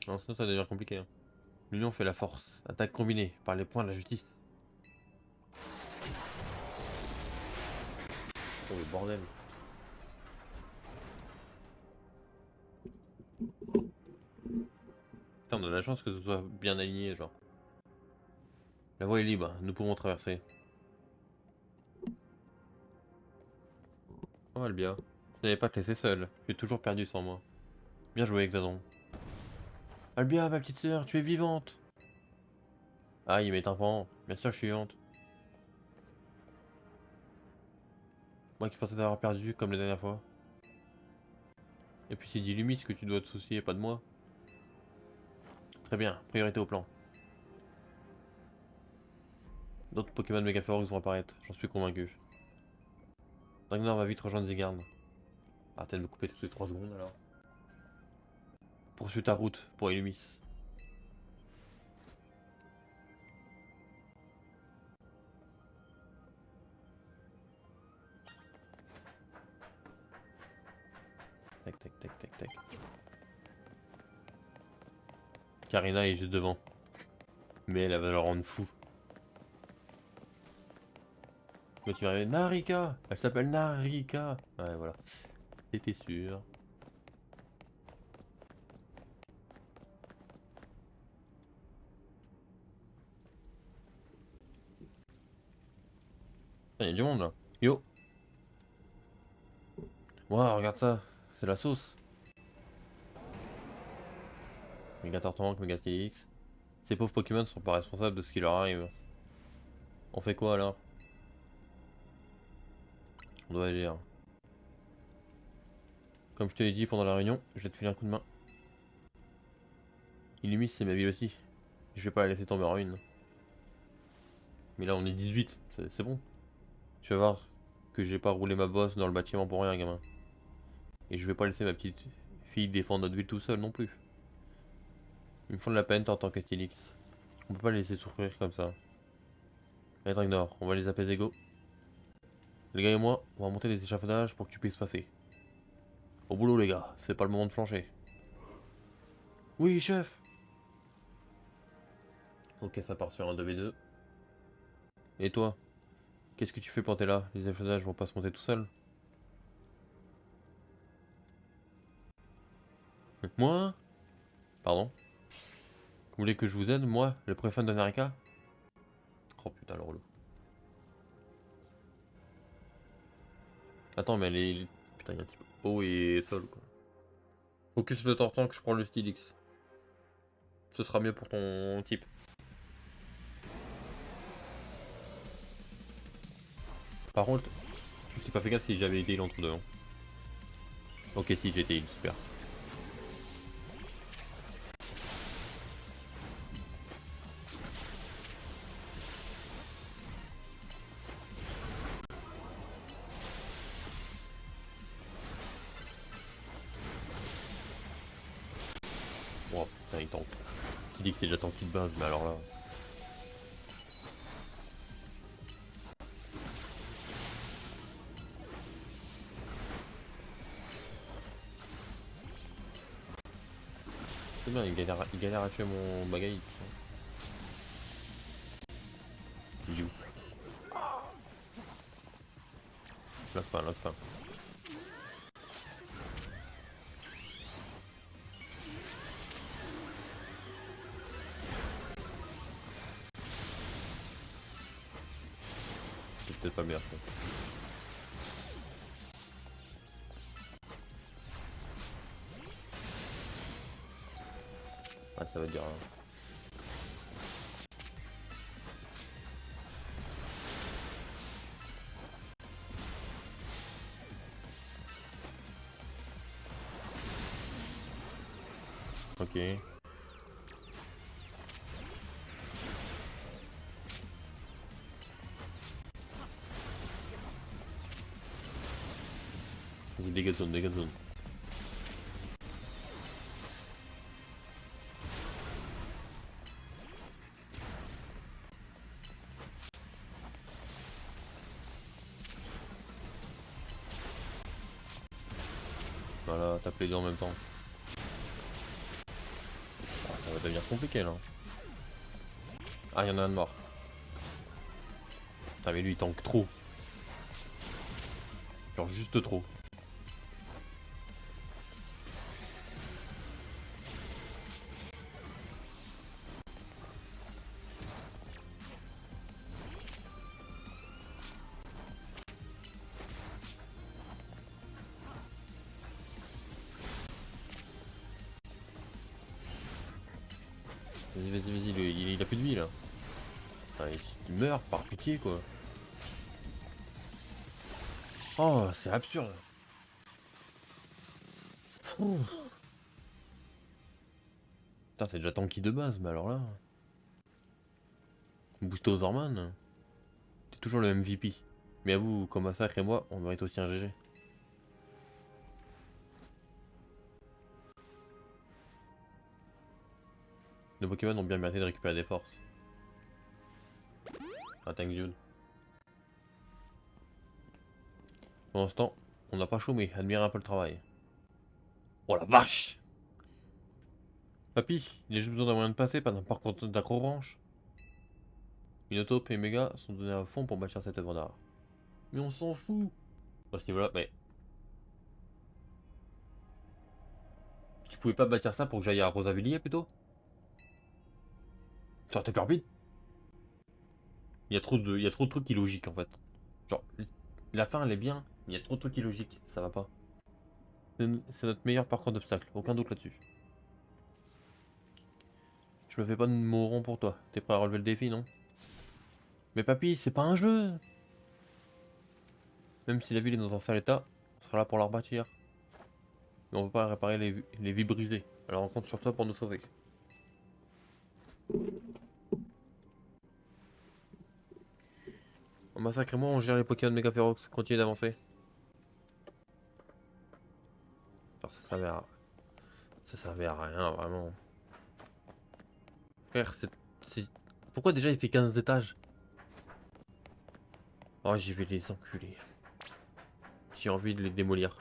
Non, sinon ça va devenir compliqué. Hein. L'union fait la force. Attaque combinée par les points de la justice. Oh le bordel. Putain, on a de la chance que ce soit bien aligné, genre. La voie est libre, nous pouvons traverser. Oh Albia, je n'allais pas te laisser seul. Tu es toujours perdu sans moi. Bien joué, Hexadron. Albia, ma petite sœur, tu es vivante. Ah, il m'est tympans. Bien sûr que je suis vivante. Moi qui pensais t'avoir perdu comme la dernière fois. Et puis c'est d'Illumis que tu dois te soucier, pas de moi. Très bien, priorité au plan. D'autres Pokémon méga forts vont apparaître, j'en suis convaincu. Ragnar va vite rejoindre Zygarde. Arrêtez de me couper toutes les 3 secondes alors. Poursuis ta route pour Illumis. Tac tac tac tac tac. Karina est juste devant. Mais elle va le rendre fou. Mais tu vas arriver. Narika. Elle s'appelle Narika. Ouais voilà. T'étais sûr. Il y a du monde là. Yo. Waouh, regarde ça. C'est la sauce. Méga Tortank, Méga Stylix. Ces pauvres Pokémon sont pas responsables de ce qui leur arrive. On fait quoi alors? On doit agir. Comme je te l'ai dit pendant la réunion, je vais te filer un coup de main. Illumis, c'est ma ville aussi. Je vais pas la laisser tomber en ruine. Mais là, on est 18, c'est bon. Tu vas voir que j'ai pas roulé ma bosse dans le bâtiment pour rien, gamin. Et je vais pas laisser ma petite fille défendre notre ville tout seul non plus. Ils me font de la peine en tant qu'Astélix. On peut pas les laisser souffrir comme ça. Allez Dragnor, on va les apaiser go. Les gars et moi, on va monter les échafaudages pour que tu puisses passer. Au boulot les gars, c'est pas le moment de flancher. Oui chef. Ok, ça part sur un 2v2. Et toi? Qu'est-ce que tu fais quand t'es là? Les échafaudages vont pas se monter tout seuls? Moi? Pardon? Vous voulez que je vous aide, moi, le préfet de Narika? Oh putain, le relou. Attends, mais putain, il y a un type haut et sol, quoi. Focus le tortant que je prends le Stylix. Ce sera mieux pour ton type. Par contre, je me suis pas fait gaffe si j'avais été entre deux. Hein. Ok, si, j'ai été super. Oh putain, il tank. Stylix, c'est déjà tanky de base, mais alors là. C'est bien, il galère à tuer mon bagaille. Il est où? La fin, la fin. C'est peut-être pas bien ça. Ah, ça va dire. Hein. Ok. Vas-y, dégâts de zone, dégâts de zone. Voilà, tape les deux en même temps. Ah, ça va devenir compliqué là. Ah, il y en a un de mort. Ah, mais lui il tank trop. Genre juste trop. Vas-y, vas-y, vas-y, il a plus de vie là. Ah, il meurt par pitié quoi. Oh, c'est absurde. Ouh. Putain, c'est déjà tanky de base, mais alors là. Booster aux hormones. T'es toujours le MVP. Mais à vous, comme Massacre et moi, on mérite aussi un GG. Nos Pokémon ont bien mérité de récupérer des forces. Ah, thank you. Pendant ce temps, on n'a pas chômé, admire un peu le travail. Oh la vache! Papy, il a juste besoin d'un moyen de passer, pas d'un parcours d'accrobranche. Minotaur et Mega sont donnés à fond pour bâtir cette œuvre d'art. Mais on s'en fout! À ce niveau-là, mais tu pouvais pas bâtir ça pour que j'aille à Rosavilliers plutôt? Ça aurait été plus rapide. Il y a trop de trucs illogiques en fait. Genre, la fin elle est bien, mais il y a trop de trucs illogiques, ça va pas. C'est notre meilleur parcours d'obstacles, aucun doute là-dessus. Je me fais pas de mots ronds pour toi. T'es prêt à relever le défi, non? Mais papy, c'est pas un jeu! Même si la ville est dans un sale état, on sera là pour la rebâtir. Mais on peut pas réparer les vies brisées. Alors on compte sur toi pour nous sauver. On massacre et moi, on gère les Pokémon Mega Ferox. Continue d'avancer. Alors ça servait à rien, vraiment. Frère, pourquoi déjà il fait 15 étages? Oh, j'y vais les enculer. J'ai envie de les démolir.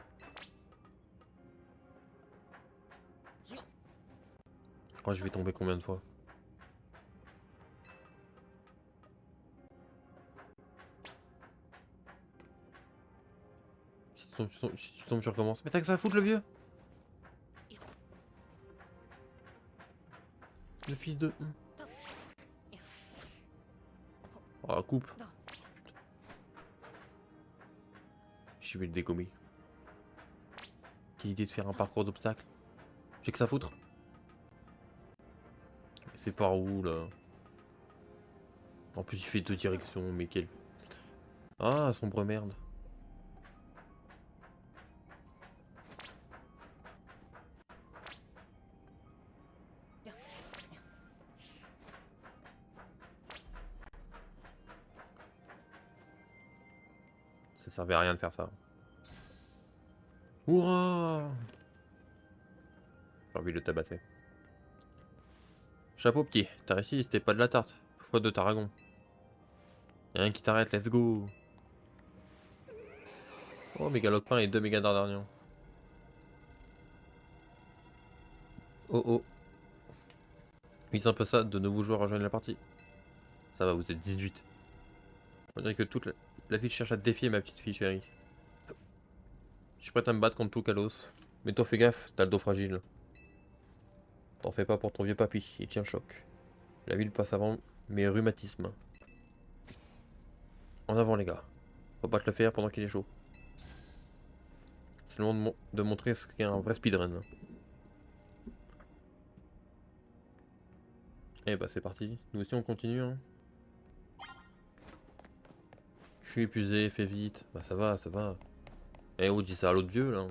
Oh, je vais tomber combien de fois? Si tu tombes, je recommence. Mais t'as que ça à foutre, le vieux? Le fils de... Oh, la coupe. Je vais le dégommer. Quelle idée de faire un parcours d'obstacles. J'ai que ça à foutre. C'est par où, là? En plus, il fait 2 directions, mais quel... Ah, sombre merde. Ça servait à rien de faire ça. Hurrah! J'ai envie de le tabasser. Chapeau petit, t'as réussi, c'était pas de la tarte. Faute de Tarragon. Y'a rien qui t'arrête, let's go! Oh, méga lopin et 2 méga dardarians. Oh oh. Oui, c'est un peu ça, de nouveaux joueurs rejoignent la partie. Ça va, vous êtes 18. On dirait que toute la ville cherche à te défier, ma petite fille chérie. Je suis prête à me battre contre tout Kalos. Mais toi, fais gaffe, t'as le dos fragile. T'en fais pas pour ton vieux papy, il tient le choc. La ville passe avant mes rhumatismes. En avant, les gars. Faut pas te le faire pendant qu'il est chaud. C'est le moment de montrer ce qu'est un vrai speedrun. Eh bah c'est parti, nous aussi on continue hein. Je suis épuisé, fais vite. Bah ça va, ça va. Eh oh, dis ça à l'autre vieux là.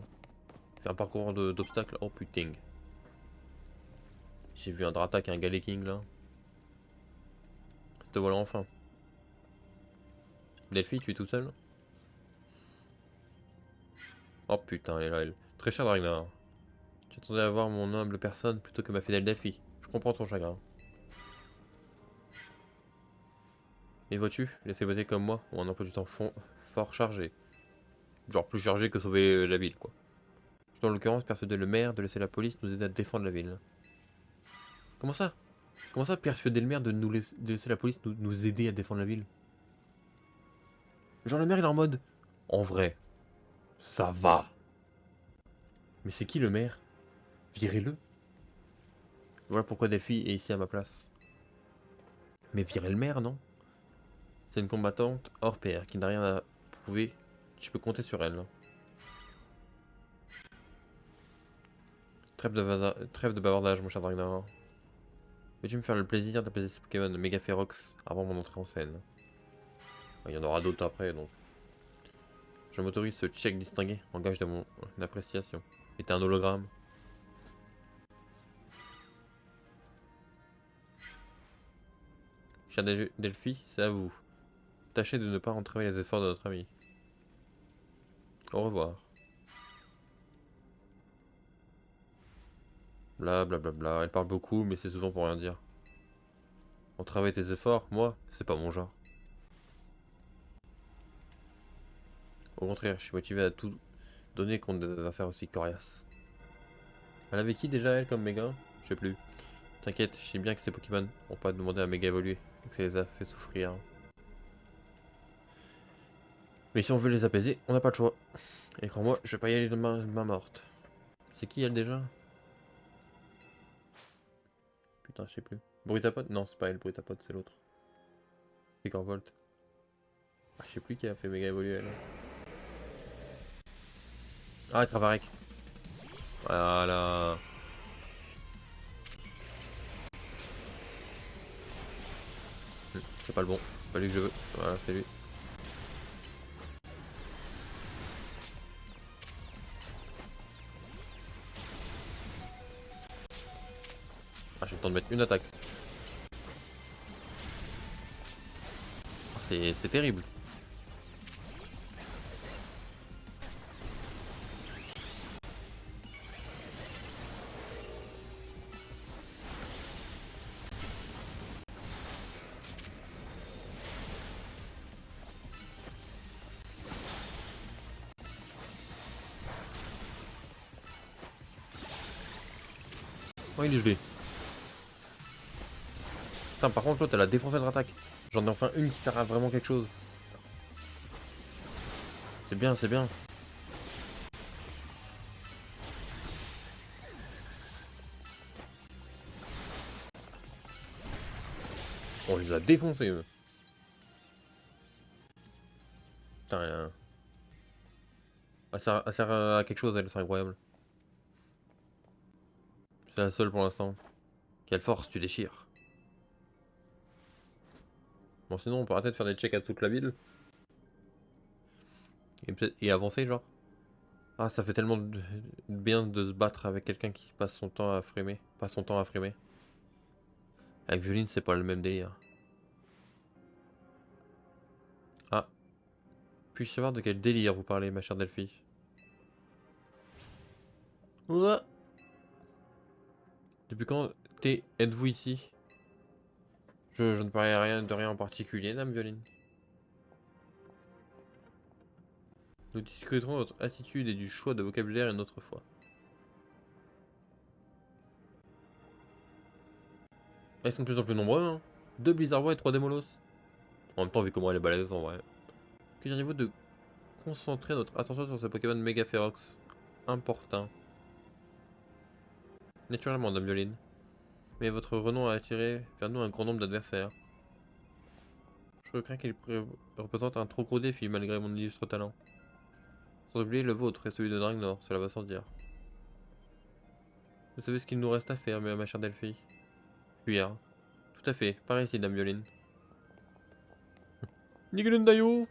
Fais un parcours d'obstacles, oh putain. J'ai vu un Dratak et un Galeking là. Te voilà enfin. Delphi, tu es tout seul? Oh putain, elle est là, elle. Très cher Ragnar. Tu attendais à voir mon humble personne plutôt que ma fidèle Delphi. Je comprends ton chagrin. Et vois-tu, les célébrités comme moi ont un emploi du temps fort chargé. Genre plus chargé que sauver la ville quoi. Je suis en l'occurrence persuader le maire de laisser la police nous aider à défendre la ville. Comment ça? Comment ça persuader le maire de de laisser la police nous aider à défendre la ville? Genre le maire il est en mode... En vrai, ça va. Mais c'est qui le maire? Virez-le. Voilà pourquoi Delphi est ici à ma place. Mais virez le maire, non? C'est une combattante hors pair qui n'a rien à prouver. Tu peux compter sur elle. Trêve de bavardage, mon cher Ragnar. Veux-tu me faire le plaisir d'apaiser ces Pokémon méga férox avant mon entrée en scène? Il y en aura d'autres après, donc. Je m'autorise ce check distingué en gage de mon appréciation. Et t'es un hologramme. Cher Delphi, c'est à vous. Tâchez de ne pas entraver les efforts de notre ami. Au revoir. Bla bla bla bla. Elle parle beaucoup, mais c'est souvent pour rien dire. Entraver tes efforts, moi, c'est pas mon genre. Au contraire, je suis motivé à tout donner contre des adversaires aussi coriaces. Elle avait qui déjà, elle, comme méga? Je sais plus. T'inquiète, je sais bien que ces Pokémon ont pas demandé à méga évoluer et que ça les a fait souffrir. Mais si on veut les apaiser, on n'a pas le choix. Et crois-moi, je vais pas y aller de main morte. C'est qui elle déjà? Putain, je sais plus. Brutapod? Non, c'est pas elle, Brutapod, c'est l'autre. C'est Corvolt. Ah, je sais plus qui a fait méga évoluer elle. Ah, Travarek. Voilà. C'est pas le bon. C'est pas lui que je veux. Voilà, c'est lui. Ah, j'ai le temps de mettre une attaque. Ah, c'est terrible. Oh, il est gelé. Putain, par contre, l'autre, elle a défoncé notre attaque. J'en ai enfin une qui sert à vraiment quelque chose. C'est bien, c'est bien. On les a défoncés, eux. Putain, elle sert à quelque chose, elle, c'est incroyable. C'est la seule pour l'instant. Quelle force, tu déchires. Bon, sinon, on peut arrêter de faire des checks à toute la ville. Et avancer, genre. Ah, ça fait tellement de bien de se battre avec quelqu'un qui passe son temps à frimer. Pas son temps à frimer. Avec Violine, c'est pas le même délire. Ah. Puis-je savoir de quel délire vous parlez, ma chère Delphi? Ouah. Depuis quand êtes-vous ici? Je ne parlais de rien en particulier, dame Violine. Nous discuterons de votre attitude et du choix de vocabulaire une autre fois. Ah, ils sont de plus en plus nombreux, hein. 2 Blizzardbois et 3 Démolos. En même temps, vu comment elle est balèze en vrai. Que diriez-vous de concentrer notre attention sur ce Pokémon méga férox? Important. Naturellement, dame Violine. Mais votre renom a attiré vers nous un grand nombre d'adversaires. Je crains qu'il représente un trop gros défi malgré mon illustre talent. Sans oublier le vôtre et celui de Dragnor, cela va sans dire. Vous savez ce qu'il nous reste à faire, ma chère Delphi? Fuir. Tout à fait, par ici, dame Violine. Nigelundayo!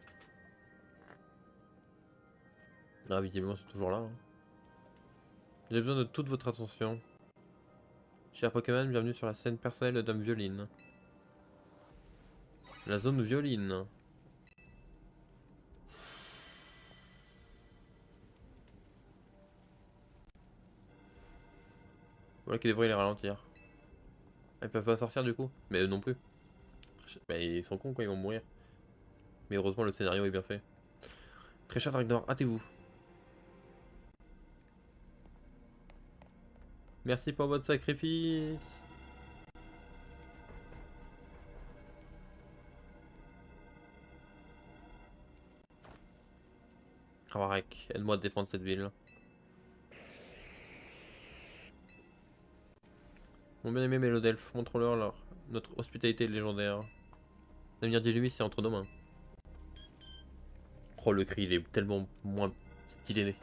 Ah, visiblement, c'est toujours là. Hein. J'ai besoin de toute votre attention. Cher Pokémon, bienvenue sur la scène personnelle de dame Violine. La zone Violine. Voilà qui devrait les ralentir. Ils peuvent pas sortir du coup. Mais eux non plus. Bah, ils sont cons quoi, ils vont mourir. Mais heureusement le scénario est bien fait. Très cher Dragnor, hâtez-vous. Merci pour votre sacrifice. Ravarek, aide-moi à défendre cette ville. Mon bien-aimé Mélodelphe, montrons-leur notre hospitalité légendaire. L'avenir d'Illumi, c'est entre nos mains. Oh, le cri, il est tellement moins stylé.